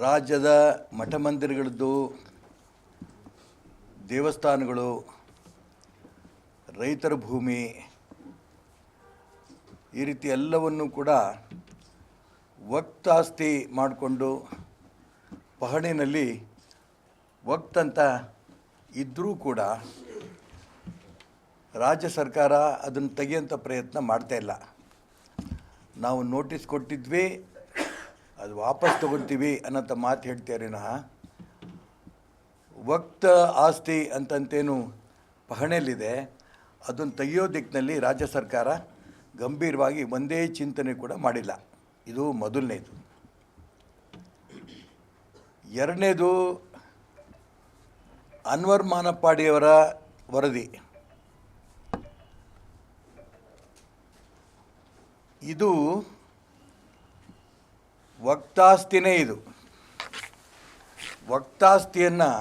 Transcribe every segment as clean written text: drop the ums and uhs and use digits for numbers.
ರಾಜ್ಯದ ಮಠ ಮಂದಿರಗಳದ್ದು, ದೇವಸ್ಥಾನಗಳು, ರೈತರ ಭೂಮಿ ಈ ರೀತಿ ಎಲ್ಲವನ್ನು ಕೂಡ ವಕ್ತ್ ಆಸ್ತಿ ಮಾಡಿಕೊಂಡು ಪಹಣಿನಲ್ಲಿ ವಕ್ತ್ ಅಂತ ಇದ್ದರೂ ಕೂಡ ರಾಜ್ಯ ಸರ್ಕಾರ ಅದನ್ನು ತೆಗೆಯುವಂಥ ಪ್ರಯತ್ನ ಮಾಡ್ತಾಯಿಲ್ಲ. ನಾವು ನೋಟಿಸ್ ಕೊಟ್ಟಿದ್ವಿ, ಅದು ವಾಪಸ್ ತೊಗೊಳ್ತೀವಿ ಅನ್ನೋಂಥ ಮಾತು ಹೇಳ್ತೀರಿನಃ ವಕ್ತ ಆಸ್ತಿ ಅಂತಂತೇನು ಪಹಣಿಯಲ್ಲಿದೆ ಅದನ್ನು ತೆಗೆಯೋ ದಿಕ್ಕಿನಲ್ಲಿ ರಾಜ್ಯ ಸರ್ಕಾರ ಗಂಭೀರವಾಗಿ ಒಂದೇ ಚಿಂತನೆ ಕೂಡ ಮಾಡಿಲ್ಲ. ಇದು ಮೊದಲನೇದು. ಎರಡನೇದು, ಅನ್ವರ್ ಮಾನಪ್ಪಾಡಿಯವರ ವರದಿ. ಇದು ವಕ್ತಾಸ್ತಿನೇ. ಇದು ವಕ್ತಾಸ್ತಿಯನ್ನು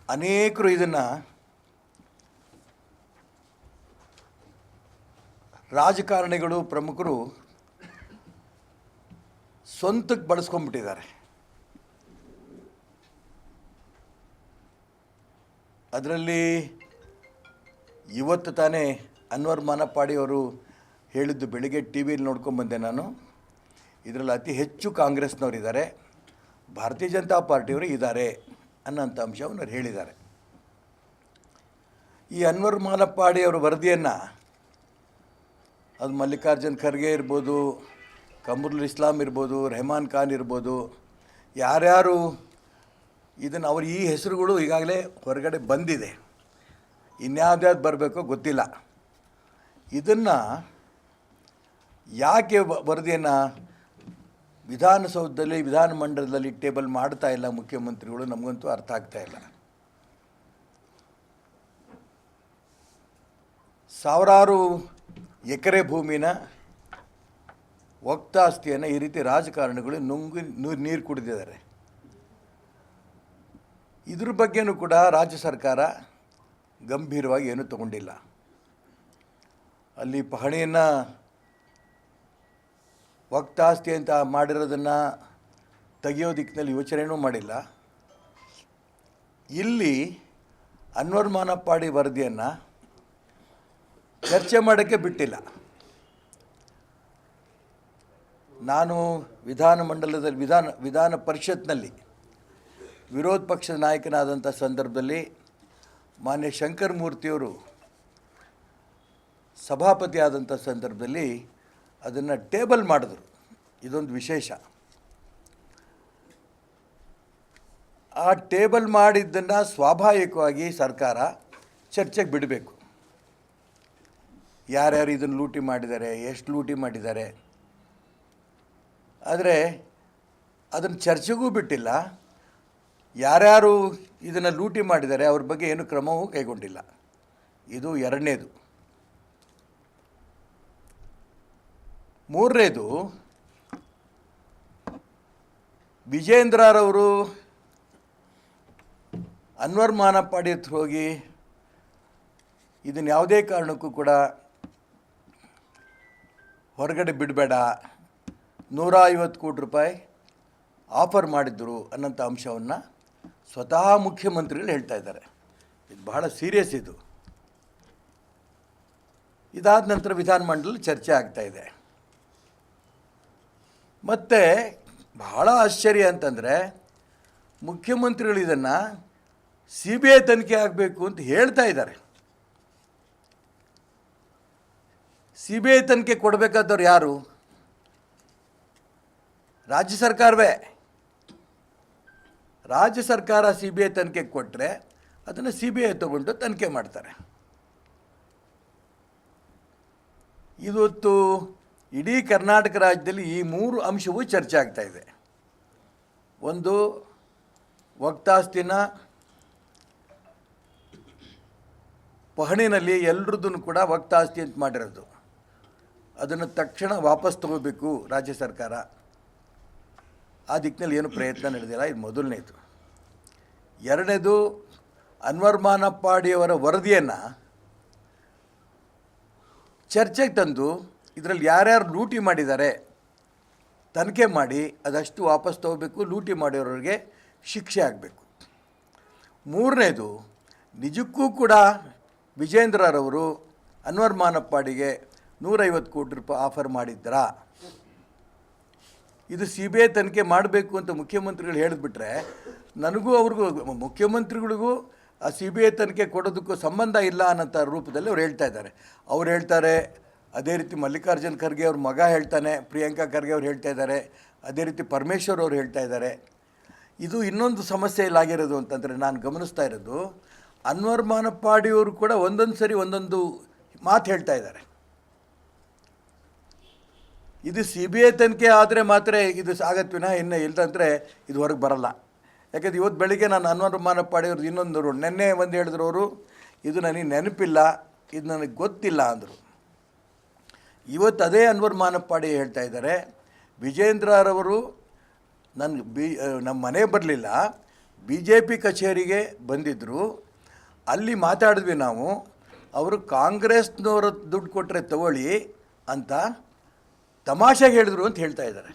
ಅನೇಕರು ಇದನ್ನು ರಾಜಕಾರಣಿಗಳು, ಪ್ರಮುಖರು ಸ್ವಂತಕ್ಕೆ ಬಳಸ್ಕೊಂಡ್ಬಿಟ್ಟಿದ್ದಾರೆ. ಅದರಲ್ಲಿ ಇವತ್ತು ತಾನೇ ಅನ್ವರ್ ಮಾನಪ್ಪಾಡಿಯವರು ಹೇಳಿದ್ದು ಬೆಳಿಗ್ಗೆ ಟಿ ವಿಯಲ್ಲಿ ನೋಡ್ಕೊಂಬಂದೆ ನಾನು. ಇದರಲ್ಲಿ ಅತಿ ಹೆಚ್ಚು ಕಾಂಗ್ರೆಸ್ನವರಿದ್ದಾರೆ, ಭಾರತೀಯ ಜನತಾ ಪಾರ್ಟಿಯವರು ಇದ್ದಾರೆ ಅನ್ನೋಂಥ ಅಂಶವನ್ನು ಅವ್ರು ಹೇಳಿದ್ದಾರೆ. ಈ ಅನ್ವರ್ ಮಾನಪ್ಪಾಡಿಯವರ ವರದಿಯನ್ನು ಅದು ಮಲ್ಲಿಕಾರ್ಜುನ್ ಖರ್ಗೆ ಇರ್ಬೋದು, ಕಮರುಲ್ ಇಸ್ಲಾಂ ಇರ್ಬೋದು, ರೆಹಮಾನ್ ಖಾನ್ ಇರ್ಬೋದು, ಯಾರ್ಯಾರು ಇದನ್ನು ಅವ್ರ ಈ ಹೆಸರುಗಳು ಈಗಾಗಲೇ ಹೊರಗಡೆ ಬಂದಿದೆ, ಇನ್ಯಾವ್ದ್ಯಾವ್ದು ಬರಬೇಕೋ ಗೊತ್ತಿಲ್ಲ. ಇದನ್ನು ಯಾಕೆ ವರದಿಯನ್ನು ವಿಧಾನಸೌಧದಲ್ಲಿ, ವಿಧಾನಮಂಡಲದಲ್ಲಿ ಟೇಬಲ್ ಮಾಡ್ತಾ ಇಲ್ಲ ಮುಖ್ಯಮಂತ್ರಿಗಳು, ನಮಗಂತೂ ಅರ್ಥ ಆಗ್ತಾ ಇಲ್ಲ. ಸಾವಿರಾರು ಎಕರೆ ಭೂಮಿನ ವಕ್ತಾಸ್ತಿಯನ್ನು ಈ ರೀತಿ ರಾಜಕಾರಣಿಗಳು ನುಂಗಿ ನೀರು ಕುಡಿದಿದ್ದಾರೆ. ಇದ್ರ ಬಗ್ಗೆನೂ ಕೂಡ ರಾಜ್ಯ ಸರ್ಕಾರ ಗಂಭೀರವಾಗಿ ಏನೂ ತಗೊಂಡಿಲ್ಲ. ಅಲ್ಲಿ ಪಹಣಿಯನ್ನು ವಕ್ತಾಸ್ತಿ ಅಂತ ಮಾಡಿರೋದನ್ನು ತೆಗೆಯೋ ದಿಕ್ಕಿನಲ್ಲಿ ಯೋಚನೆಯೂ ಮಾಡಿಲ್ಲ. ಇಲ್ಲಿ ಅನ್ವರ್ ಮಾನಪ್ಪಾಡಿ ವರದಿಯನ್ನು ಚರ್ಚೆ ಮಾಡೋಕ್ಕೆ ಬಿಟ್ಟಿಲ್ಲ. ನಾನು ವಿಧಾನಮಂಡಲದಲ್ಲಿ ವಿಧಾನ ಪರಿಷತ್ನಲ್ಲಿ ವಿರೋಧ ಪಕ್ಷದ ನಾಯಕನಾದಂಥ ಸಂದರ್ಭದಲ್ಲಿ ಮಾನ್ಯ ಶಂಕರ್ ಮೂರ್ತಿಯವರು ಸಭಾಪತಿ ಆದಂಥ ಸಂದರ್ಭದಲ್ಲಿ ಅದನ್ನು ಟೇಬಲ್ ಮಾಡಿದ್ರು. ಇದೊಂದು ವಿಶೇಷ. ಆ ಟೇಬಲ್ ಮಾಡಿದ್ದನ್ನು ಸ್ವಾಭಾವಿಕವಾಗಿ ಸರ್ಕಾರ ಚರ್ಚೆಗೆ ಬಿಡಬೇಕು. ಯಾರ್ಯಾರು ಇದನ್ನು ಲೂಟಿ ಮಾಡಿದ್ದಾರೆ, ಎಷ್ಟು ಲೂಟಿ ಮಾಡಿದ್ದಾರೆ, ಆದರೆ ಅದನ್ನು ಚರ್ಚೆಗೂ ಬಿಟ್ಟಿಲ್ಲ. ಯಾರ್ಯಾರು ಇದನ್ನು ಲೂಟಿ ಮಾಡಿದ್ದಾರೆ ಅವ್ರ ಬಗ್ಗೆ ಏನು ಕ್ರಮವೂ ಕೈಗೊಂಡಿಲ್ಲ. ಇದು ಎರಡನೇದು. ಮೂರನೇದು, ವಿಜೇಂದ್ರರವರು ಅನ್ವರ್ ಮಾನಪ್ಪಾಡಿ ಹತ್ರ ಹೋಗಿ ಇದನ್ನು ಯಾವುದೇ ಕಾರಣಕ್ಕೂ ಕೂಡ ಹೊರಗಡೆ ಬಿಡಬೇಡ, 150 ಕೋಟಿ ರೂಪಾಯಿ ಆಫರ್ ಮಾಡಿದ್ದರು ಅನ್ನೋಂಥ ಅಂಶವನ್ನು ಸ್ವತಃ ಮುಖ್ಯಮಂತ್ರಿಗಳು ಹೇಳ್ತಾ ಇದ್ದಾರೆ. ಇದು ಬಹಳ ಸೀರಿಯಸ್. ಇದು ಇದಾದ ನಂತರ ವಿಧಾನಮಂಡಲದಲ್ಲಿ ಚರ್ಚೆ ಆಗ್ತಾಯಿದೆ. ಮತ್ತು ಬಹಳ ಆಶ್ಚರ್ಯ ಅಂತಂದರೆ ಮುಖ್ಯಮಂತ್ರಿಗಳು ಇದನ್ನು CBI ತನಿಖೆ ಆಗಬೇಕು ಅಂತ ಹೇಳ್ತಾ ಇದ್ದಾರೆ. CBI ತನಿಖೆ ಕೊಡಬೇಕಾದವ್ರು ಯಾರು? ರಾಜ್ಯ ಸರ್ಕಾರವೇ. ರಾಜ್ಯ ಸರ್ಕಾರ CBI ತನಿಖೆ ಕೊಟ್ಟರೆ ಅದನ್ನು CBI ತಗೊಂಡು ತನಿಖೆ ಮಾಡ್ತಾರೆ. ಇವತ್ತು ಇಡೀ ಕರ್ನಾಟಕ ರಾಜ್ಯದಲ್ಲಿ ಈ 3 ಅಂಶವೂ ಚರ್ಚೆ ಆಗ್ತಾಯಿದೆ. ಒಂದು, ವಕ್ತಾಸ್ತಿನ ಪಹಣಿನಲ್ಲಿ ಎಲ್ಲರದ್ದನ್ನು ಕೂಡ ವಕ್ತಾಸ್ತಿ ಅಂತ ಮಾಡಿರೋದು, ಅದನ್ನು ತಕ್ಷಣ ವಾಪಸ್ ತಗೋಬೇಕು ರಾಜ್ಯ ಸರ್ಕಾರ. ಆ ದಿಕ್ಕಿನಲ್ಲಿ ಏನು ಪ್ರಯತ್ನ ನಡೆದಿಲ್ಲ. ಇದು ಮೊದಲನೇದು. ಎರಡನೇದು, ಅನ್ವರ್ ಮಾನಪ್ಪಾಡಿಯವರ ವರದಿಯನ್ನು ಚರ್ಚೆಗೆ ತಂದು ಇದರಲ್ಲಿ ಯಾರ್ಯಾರು ಲೂಟಿ ಮಾಡಿದ್ದಾರೆ ತನಿಖೆ ಮಾಡಿ ಅದಷ್ಟು ವಾಪಸ್ ತಗೋಬೇಕು, ಲೂಟಿ ಮಾಡಿರೋರಿಗೆ ಶಿಕ್ಷೆ ಆಗಬೇಕು. ಮೂರನೇದು, ನಿಜಕ್ಕೂ ಕೂಡ ವಿಜೇಂದ್ರರವರು ಅನ್ವರ್ ಮಾನಪ್ಪಾಡಿಗೆ 150 ಕೋಟಿ ರೂಪಾಯಿ ಆಫರ್ ಮಾಡಿದ್ರಾ? ಇದು CBI ತನಿಖೆ ಮಾಡಬೇಕು ಅಂತ ಮುಖ್ಯಮಂತ್ರಿಗಳು ಹೇಳಿದ್ಬಿಟ್ರೆ ನನಗೂ ಅವ್ರಿಗೂ, ಮುಖ್ಯಮಂತ್ರಿಗಳಿಗೂ ಆ CBI ತನಿಖೆ ಕೊಡೋದಕ್ಕೂ ಸಂಬಂಧ ಇಲ್ಲ ಅನ್ನೋಂಥ ರೂಪದಲ್ಲಿ ಅವ್ರು ಹೇಳ್ತಾ ಇದ್ದಾರೆ. ಅವ್ರು ಹೇಳ್ತಾರೆ, ಅದೇ ರೀತಿ ಮಲ್ಲಿಕಾರ್ಜುನ್ ಖರ್ಗೆ ಅವ್ರ ಮಗ ಹೇಳ್ತಾನೆ, ಪ್ರಿಯಾಂಕಾ ಖರ್ಗೆ ಅವ್ರು ಹೇಳ್ತಾ ಇದ್ದಾರೆ, ಅದೇ ರೀತಿ ಪರಮೇಶ್ವರ್ ಅವ್ರು ಹೇಳ್ತಾ ಇದ್ದಾರೆ. ಇದು ಇನ್ನೊಂದು ಸಮಸ್ಯೆ ಇಲ್ಲಾಗಿರೋದು ಅಂತಂದರೆ, ನಾನು ಗಮನಿಸ್ತಾ ಇರೋದು, ಅನ್ವರ್ ಮಾನಪ್ಪಾಡಿಯವರು ಕೂಡ ಒಂದೊಂದು ಸರಿ ಒಂದೊಂದು ಮಾತು ಹೇಳ್ತಾ ಇದ್ದಾರೆ. ಇದು CBI ತನಿಖೆ ಆದರೆ ಮಾತ್ರ ಇದು ಆಗತ್ವಿನ, ಇನ್ನು ಇಲ್ಲದಂದರೆ ಇದು ಹೊರಗೆ ಬರಲ್ಲ. ಯಾಕಂದ್ರೆ ಇವತ್ತು ಬೆಳಿಗ್ಗೆ ನಾನು ಅನ್ವರ್ ಮಾನಪ್ಪಾಡಿಯವ್ರದ್ದು ಇನ್ನೊಂದು ನೆನ್ನೆ ಒಂದು ಹೇಳಿದ್ರು ಅವರು, ಇದು ನನಗೆ ನೆನಪಿಲ್ಲ, ಇದು ನನಗೆ ಗೊತ್ತಿಲ್ಲ ಅಂದರು. ಇವತ್ತು ಅದೇ ಅನ್ವರ್ ಮಾನಪ್ಪಾಡಿ ಹೇಳ್ತಾ ಇದ್ದಾರೆ, ವಿಜೇಂದ್ರರವರು ನಮ್ಮ ಮನೆ ಬರಲಿಲ್ಲ, BJP ಕಚೇರಿಗೆ ಬಂದಿದ್ದರು, ಅಲ್ಲಿ ಮಾತಾಡಿದ್ವಿ ನಾವು, ಅವರು ಕಾಂಗ್ರೆಸ್ನವರ ದುಡ್ಡು ಕೊಟ್ಟರೆ ತಗೊಳ್ಳಿ ಅಂತ ತಮಾಷೆಗೆ ಹೇಳಿದ್ರು ಅಂತ ಹೇಳ್ತಾ ಇದ್ದಾರೆ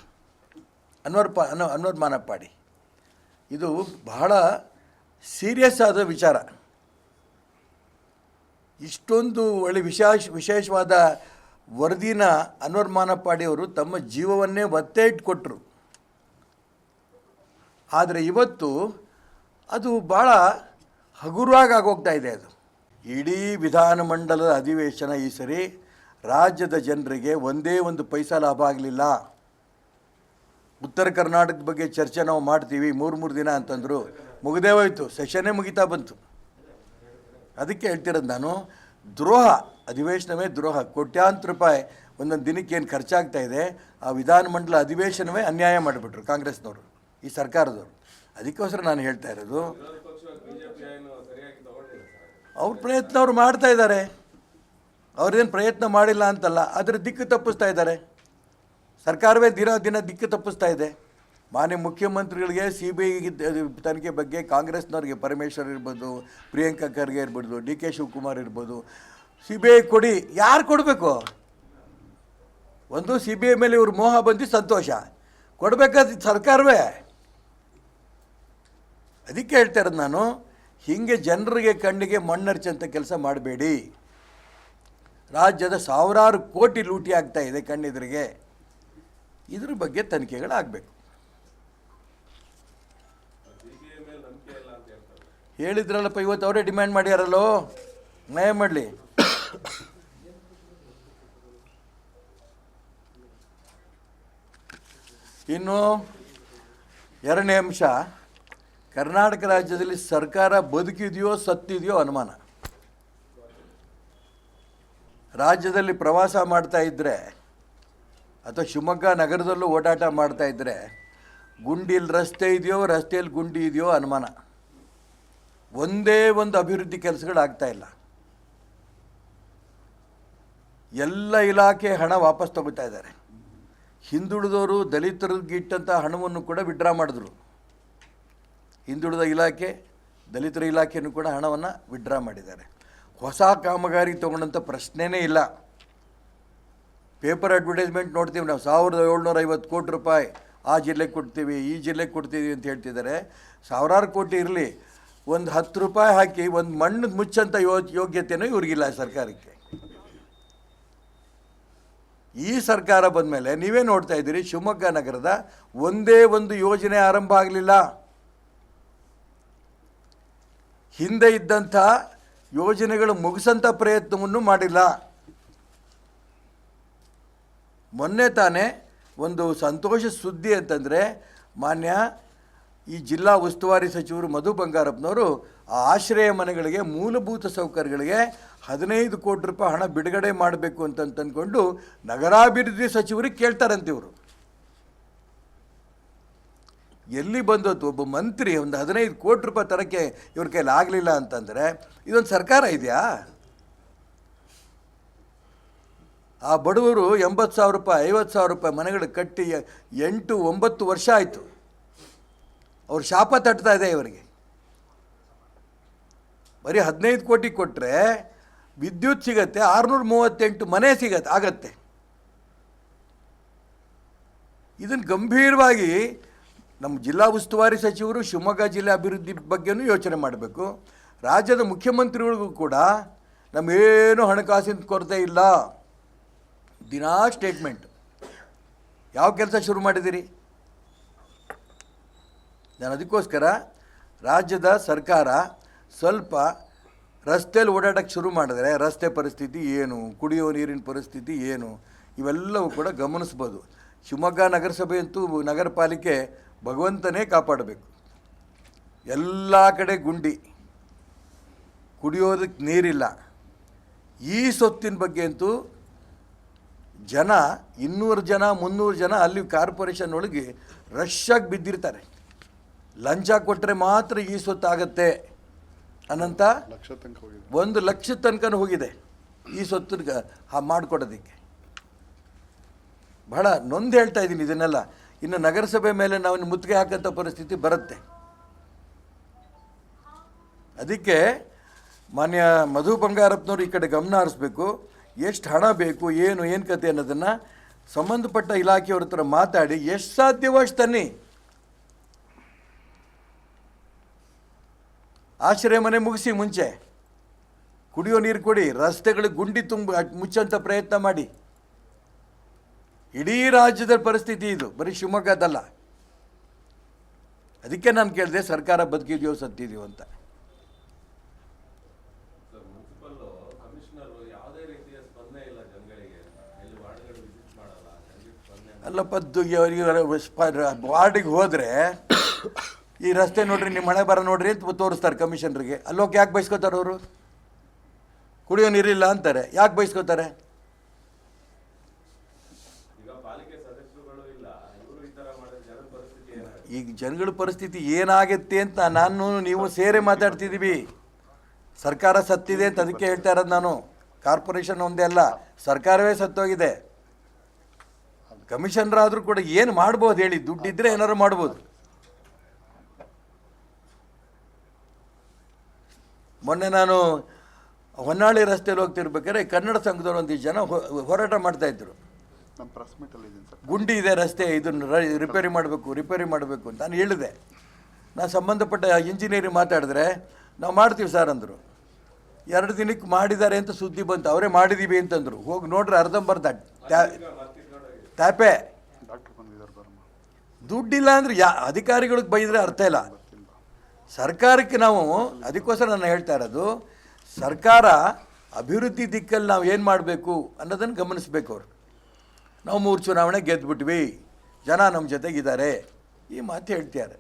ಅನ್ವರ್ ಮಾನಪ್ಪಾಡಿ. ಇದು ಬಹಳ ಸೀರಿಯಸ್ ಆದ ವಿಚಾರ. ಇಷ್ಟೊಂದು ಒಳ್ಳೆ ವಿಶೇಷವಾದ ವರದಿನ ಅನ್ವರ್ ಮಾನಪ್ಪಾಡಿಯವರು ತಮ್ಮ ಜೀವವನ್ನೇ ಒತ್ತೆ ಇಟ್ಕೊಟ್ರು. ಆದರೆ ಇವತ್ತು ಅದು ಭಾಳ ಹಗುರವಾಗಿ ಆಗೋಗ್ತಾ ಇದೆ. ಅದು ಇಡೀ ವಿಧಾನಮಂಡಲದ ಅಧಿವೇಶನ ಈ ಸರಿ ರಾಜ್ಯದ ಜನರಿಗೆ ಒಂದೇ ಒಂದು ಪೈಸಾ ಲಾಭ ಆಗಲಿಲ್ಲ. ಉತ್ತರ ಕರ್ನಾಟಕದ ಬಗ್ಗೆ ಚರ್ಚೆ ನಾವು ಮಾಡ್ತೀವಿ 3 ದಿನ ಅಂತಂದರು, ಮುಗಿದೇ ಹೋಯ್ತು, ಸೆಷನ್ನೇ ಮುಗಿತಾ ಬಂತು. ಅದಕ್ಕೆ ಹೇಳ್ತಿರೋದು ನಾನು, ದ್ರೋಹ, ಅಧಿವೇಶನವೇ ದ್ರೋಹ. ಕೋಟ್ಯಾಂತರ ರೂಪಾಯಿ ಒಂದೊಂದು ದಿನಕ್ಕೆ ಏನು ಖರ್ಚಾಗ್ತಾ ಇದೆ, ಆ ವಿಧಾನಮಂಡಲ ಅಧಿವೇಶನವೇ ಅನ್ಯಾಯ ಮಾಡಿಬಿಟ್ರು ಕಾಂಗ್ರೆಸ್ನವರು, ಈ ಸರ್ಕಾರದವರು. ಅದಕ್ಕೋಸ್ಕರ ನಾನು ಹೇಳ್ತಾ ಇರೋದು, ಅವ್ರ ಪ್ರಯತ್ನ ಅವ್ರು ಮಾಡ್ತಾ ಇದ್ದಾರೆ, ಅವ್ರೇನು ಪ್ರಯತ್ನ ಮಾಡಿಲ್ಲ ಅಂತಲ್ಲ, ಅದರ ದಿಕ್ಕು ತಪ್ಪಿಸ್ತಾ ಇದ್ದಾರೆ. ಸರ್ಕಾರವೇ ದಿನ ದಿಕ್ಕು ತಪ್ಪಿಸ್ತಾ ಇದೆ. ಮಾನ್ಯ ಮುಖ್ಯಮಂತ್ರಿಗಳಿಗೆ CBI ತನಿಖೆ ಬಗ್ಗೆ ಕಾಂಗ್ರೆಸ್ನವ್ರಿಗೆ ಪರಮೇಶ್ವರ್ ಇರ್ಬೋದು, ಪ್ರಿಯಾಂಕಾ ಖರ್ಗೆ ಇರ್ಬೋದು, DK ಶಿವಕುಮಾರ್ ಇರ್ಬೋದು, CBI ಕೊಡಿ. ಯಾರು ಕೊಡಬೇಕು? ಒಂದು CBI ಮೇಲೆ ಇವ್ರ ಮೋಹ ಬಂದು ಸಂತೋಷ, ಕೊಡಬೇಕಾದ ಸರ್ಕಾರವೇ. ಅದಕ್ಕೆ ಹೇಳ್ತಾ ಇರೋದು ನಾನು, ಹೀಗೆ ಜನರಿಗೆ ಕಣ್ಣಿಗೆ ಮಣ್ಣರ್ಚಂತ ಕೆಲಸ ಮಾಡಬೇಡಿ. ರಾಜ್ಯದ ಸಾವಿರಾರು ಕೋಟಿ ಲೂಟಿ ಆಗ್ತಾ ಇದೆ ಕಣ್ಣೆದುರಿಗೆ. ಇದ್ರ ಬಗ್ಗೆ ತನಿಖೆಗಳಾಗಬೇಕು. ಹೇಳಿದ್ರಲ್ಲಪ್ಪ, ಇವತ್ತು ಅವರೇ ಡಿಮ್ಯಾಂಡ್ ಮಾಡ್ಯಾರಲ್ಲೋ, ನ್ಯಾಯ ಮಾಡಲಿ. ಇನ್ನು ಎರಡನೇ ಅಂಶ, ಕರ್ನಾಟಕ ರಾಜ್ಯದಲ್ಲಿ ಸರ್ಕಾರ ಬದುಕಿದೆಯೋ ಸತ್ತಿದೆಯೋ ಅನುಮಾನ. ರಾಜ್ಯದಲ್ಲಿ ಪ್ರವಾಸ ಮಾಡ್ತಾ ಇದ್ದರೆ ಅಥವಾ ಶಿವಮೊಗ್ಗ ನಗರದಲ್ಲೂ ಓಡಾಟ ಮಾಡ್ತಾ ಇದ್ದರೆ ಗುಂಡಿಲಿ ರಸ್ತೆ ಇದೆಯೋ, ರಸ್ತೆಯಲ್ಲಿ ಗುಂಡಿ ಇದೆಯೋ ಅನುಮಾನ. ಒಂದೇ ಒಂದು ಅಭಿವೃದ್ಧಿ ಕೆಲಸಗಳಾಗ್ತಾ ಇಲ್ಲ. ಎಲ್ಲ ಇಲಾಖೆ ಹಣ ವಾಪಸ್ ತಗೋತಾ ಇದ್ದಾರೆ. ಹಿಂದುಳಿದವರು, ದಲಿತರಿಗೆ ಇಟ್ಟಂಥ ಹಣವನ್ನು ಕೂಡ ವಿಡ್ರಾ ಮಾಡಿದ್ರು. ಹಿಂದುಳಿದ ಇಲಾಖೆ, ದಲಿತರ ಇಲಾಖೆಯನ್ನು ಕೂಡ ಹಣವನ್ನು ವಿಡ್ರಾ ಮಾಡಿದ್ದಾರೆ. ಹೊಸ ಕಾಮಗಾರಿ ತೊಗೊಂಡಂಥ ಪ್ರಶ್ನೆನೇ ಇಲ್ಲ. ಪೇಪರ್ ಅಡ್ವರ್ಟೈಸ್ಮೆಂಟ್ ನೋಡ್ತೀವಿ ನಾವು, 1750 ಕೋಟಿ ರೂಪಾಯಿ ಆ ಜಿಲ್ಲೆಗೆ ಕೊಡ್ತೀವಿ, ಈ ಜಿಲ್ಲೆಗೆ ಕೊಡ್ತೀವಿ ಅಂತ ಹೇಳ್ತಿದ್ದಾರೆ. ಸಾವಿರಾರು ಕೋಟಿ ಇರಲಿ, ಒಂದು 10 ರೂಪಾಯಿ ಹಾಕಿ ಒಂದು ಮಣ್ಣು ಮುಚ್ಚಂಥ ಯೋಗ್ಯತೆಯೂ ಇವ್ರಿಗಿಲ್ಲ ಸರ್ಕಾರಕ್ಕೆ. ಈ ಸರ್ಕಾರ ಬಂದ ಮೇಲೆ ನೀವೇ ನೋಡ್ತಾ ಇದ್ದೀರಿ, ಶಿವಮೊಗ್ಗ ನಗರದ ಒಂದೇ ಒಂದು ಯೋಜನೆ ಆರಂಭ ಆಗಲಿಲ್ಲ. ಹಿಂದೆ ಇದ್ದಂಥ ಯೋಜನೆಗಳು ಮುಗಿಸಂಥ ಪ್ರಯತ್ನವನ್ನು ಮಾಡಿಲ್ಲ. ಮೊನ್ನೆ ತಾನೇ ಒಂದು ಸಂತೋಷ ಸುದ್ದಿ ಅಂತಂದರೆ, ಮಾನ್ಯ ಈ ಜಿಲ್ಲಾ ಉಸ್ತುವಾರಿ ಸಚಿವರು ಮಧು ಬಂಗಾರಪ್ಪನವರು ಆ ಆಶ್ರಯ ಮನೆಗಳಿಗೆ, ಮೂಲಭೂತ ಸೌಕರ್ಯಗಳಿಗೆ 15 ಕೋಟಿ ರೂಪಾಯಿ ಹಣ ಬಿಡುಗಡೆ ಮಾಡಬೇಕು ಅಂತಂದ್ಕೊಂಡು ನಗರಾಭಿವೃದ್ಧಿ ಸಚಿವರಿಗೆ ಕೇಳ್ತಾರಂತಿವರು. ಎಲ್ಲಿ ಬಂದದ್ದು? ಒಬ್ಬ ಮಂತ್ರಿ ಒಂದು 15 ಕೋಟಿ ರೂಪಾಯಿ ತರಕ್ಕೆ ಇವ್ರ ಕೈಲಿ ಆಗಲಿಲ್ಲ ಅಂತಂದರೆ ಇದೊಂದು ಸರ್ಕಾರ ಇದೆಯಾ? ಆ ಬಡವರು 80,000 ರೂಪಾಯಿ, 50,000 ರೂಪಾಯಿ ಮನೆಗಳು ಕಟ್ಟಿ 8-9 ವರ್ಷ ಆಯಿತು. ಅವ್ರು ಶಾಪ ತಟ್ತಾ ಇದೆ ಇವರಿಗೆ. ಬರೀ 15 ಕೋಟಿ ಕೊಟ್ಟರೆ ವಿದ್ಯುತ್ ಸಿಗತ್ತೆ, 638 ಮನೆ ಆಗತ್ತೆ. ಇದನ್ನು ಗಂಭೀರವಾಗಿ ನಮ್ಮ ಜಿಲ್ಲಾ ಉಸ್ತುವಾರಿ ಸಚಿವರು ಶಿವಮೊಗ್ಗ ಜಿಲ್ಲೆ ಅಭಿವೃದ್ಧಿ ಬಗ್ಗೆನೂ ಯೋಚನೆ ಮಾಡಬೇಕು. ರಾಜ್ಯದ ಮುಖ್ಯಮಂತ್ರಿಗಳಿಗೂ ಕೂಡ ನಮಗೇನು ಹಣಕಾಸಿನ ಕೊರತೆ ಇಲ್ಲ, ದಿನಾ ಸ್ಟೇಟ್ಮೆಂಟ್. ಯಾವ ಕೆಲಸ ಶುರು ಮಾಡಿದ್ದೀರಿ? ನಾನು ಅದಕ್ಕೋಸ್ಕರ ರಾಜ್ಯದ ಸರ್ಕಾರ ಸ್ವಲ್ಪ ರಸ್ತೆಯಲ್ಲಿ ಓಡಾಡೋಕ್ಕೆ ಶುರು ಮಾಡಿದ್ರೆ ರಸ್ತೆ ಪರಿಸ್ಥಿತಿ ಏನು, ಕುಡಿಯೋ ನೀರಿನ ಪರಿಸ್ಥಿತಿ ಏನು, ಇವೆಲ್ಲವೂ ಕೂಡ ಗಮನಿಸ್ಬೋದು. ಶಿವಮೊಗ್ಗ ನಗರಸಭೆ ಅಂತೂ ನಗರ ಪಾಲಿಕೆ ಭಗವಂತನೇ ಕಾಪಾಡಬೇಕು. ಎಲ್ಲ ಕಡೆ ಗುಂಡಿ, ಕುಡಿಯೋದಕ್ಕೆ ನೀರಿಲ್ಲ. ಈ ಸೊತ್ತಿನ ಬಗ್ಗೆ ಅಂತೂ ಜನ 200 ಜನ 300 ಜನ ಅಲ್ಲಿ ಕಾರ್ಪೊರೇಷನ್ ಒಳಗೆ ರಶ್ಶಾಗಿ ಬಿದ್ದಿರ್ತಾರೆ. ಲಂಚ ಕೊಟ್ಟರೆ ಮಾತ್ರ ಈ ಸೊತ್ತಾಗತ್ತೆ ಅನ್ನಂತ 1 ಲಕ್ಷ ತನಕ ಹೋಗಿದೆ ಈ ಸೊತ್ತಿಗೆ ಮಾಡಿಕೊಡೋದಕ್ಕೆ. ಬಹಳ ನೊಂದು ಹೇಳ್ತಾ ಇದ್ದೀನಿ ಇದನ್ನೆಲ್ಲ. ಇನ್ನು ನಗರಸಭೆ ಮೇಲೆ ನಾವು ಮುತ್ತಿಗೆ ಹಾಕೋಂಥ ಪರಿಸ್ಥಿತಿ ಬರುತ್ತೆ. ಅದಕ್ಕೆ ಮಾನ್ಯ ಮಧು ಬಂಗಾರಪ್ಪನವರು ಈ ಕಡೆ ಗಮನ ಹರಿಸ್ಬೇಕು. ಎಷ್ಟು ಹಣ ಬೇಕು, ಏನು ಕತೆ ಅನ್ನೋದನ್ನು ಸಂಬಂಧಪಟ್ಟ ಇಲಾಖೆಯವ್ರ ಹತ್ರ ಮಾತಾಡಿ ಎಷ್ಟು ಸಾಧ್ಯವೋ ಅಷ್ಟು ತನ್ನಿ. ಆಶ್ರಯ ಮನೆ ಮುಗಿಸಿ ಮುಂಚೆ ಕುಡಿಯೋ ನೀರು ಕೊಡಿ, ರಸ್ತೆಗಳಿಗೆ ಗುಂಡಿ ಮುಚ್ಚಂಥ ಪ್ರಯತ್ನ ಮಾಡಿ. ಇಡೀ ರಾಜ್ಯದ ಪರಿಸ್ಥಿತಿ ಇದು, ಬರೀ ಶಿವಮೊಗ್ಗದಲ್ಲ. ಅದಕ್ಕೆ ನಾನು ಕೇಳಿದೆ ಸರ್ಕಾರ ಬದುಕಿದೆಯೋ ಸತ್ತಿದೆಯೋ ಅಂತ. ಅಲ್ಲಪ್ಪ, ವಾರ್ಡಿಗೆ ಹೋದರೆ ಈ ರಸ್ತೆ ನೋಡ್ರಿ, ನಿಮ್ಮ ಮನೆ ಬರ ನೋಡ್ರಿ ಅಂತ ತೋರಿಸ್ತಾರೆ ಕಮಿಷನರಿಗೆ. ಅಲ್ಲೋಗಿ ಯಾಕೆ ಬೈಸ್ಕೋತಾರೆ ಅವರು? ಕುಡಿಯೋ ನೀರಿಲ್ಲ ಅಂತಾರೆ, ಯಾಕೆ ಬೈಸ್ಕೋತಾರೆ? ಈಗ ಜನಗಳ ಪರಿಸ್ಥಿತಿ ಏನಾಗುತ್ತೆ ಅಂತ ನಾನು ನೀವು ಸೇರೆ ಮಾತಾಡ್ತಿದ್ದೀವಿ. ಸರ್ಕಾರ ಸತ್ತಿದೆ ಅಂತ ಅದಕ್ಕೆ ಹೇಳ್ತಾ ಇರೋದು ನಾನು. ಕಾರ್ಪೊರೇಷನ್ ಒಂದೇ ಅಲ್ಲ, ಸರ್ಕಾರವೇ ಸತ್ತೋಗಿದೆ. ಕಮಿಷನರ್ ಆದರೂ ಕೂಡ ಏನು ಮಾಡ್ಬೋದು ಹೇಳಿ? ದುಡ್ಡಿದ್ರೆ ಏನಾದ್ರು ಮಾಡ್ಬೋದು. ಮೊನ್ನೆ ನಾನು ಹೊನ್ನಾಳಿ ರಸ್ತೆಯಲ್ಲಿ ಹೋಗ್ತಿರ್ಬೇಕಾದ್ರೆ ಕನ್ನಡ ಸಂಘದವ್ರು ಒಂದಿಷ್ಟು ಜನ ಹೋರಾಟ ಮಾಡ್ತಾಯಿದ್ರು. ಗುಂಡಿ ಇದೆ ರಸ್ತೆ, ಇದನ್ನು ರಿಪೇರಿ ಮಾಡಬೇಕು ಅಂತ ನಾನು ಹೇಳಿದೆ. ನಾನು ಸಂಬಂಧಪಟ್ಟ ಇಂಜಿನಿಯರಿಂಗ್ ಮಾತಾಡಿದ್ರೆ ನಾವು ಮಾಡ್ತೀವಿ ಸರ್ ಅಂದರು. 2 ದಿನಕ್ಕೆ ಮಾಡಿದ್ದಾರೆ ಅಂತ ಸುದ್ದಿ ಬಂತು, ಅವರೇ ಮಾಡಿದ್ದೀವಿ ಅಂತಂದರು. ಹೋಗಿ ನೋಡ್ರಿ ಅರ್ಧಂಬರ್ಧ ಟ್ಯಾಪೆ. ದುಡ್ಡಿಲ್ಲ ಅಂದರೆ ಅಧಿಕಾರಿಗಳಿಗೆ ಬೈದರೆ ಅರ್ಥ ಇಲ್ಲ. ಸರ್ಕಾರಕ್ಕೆ ನಾವು ಅದಕ್ಕೋಸ್ಕರ ನಾನು ಹೇಳ್ತಾ ಇರೋದು, ಸರ್ಕಾರ ಅಭಿವೃದ್ಧಿ ದಿಕ್ಕಲ್ಲಿ ನಾವು ಏನು ಮಾಡಬೇಕು ಅನ್ನೋದನ್ನು ಗಮನಿಸಬೇಕು. ಅವರು ನಾವು 3 ಚುನಾವಣೆ ಗೆದ್ದುಬಿಟ್ವಿ, ಜನ ನಮ್ಮ ಜೊತೆಗಿದ್ದಾರೆ, ಈ ಮಾತು ಹೇಳ್ತಿದ್ದಾರೆ.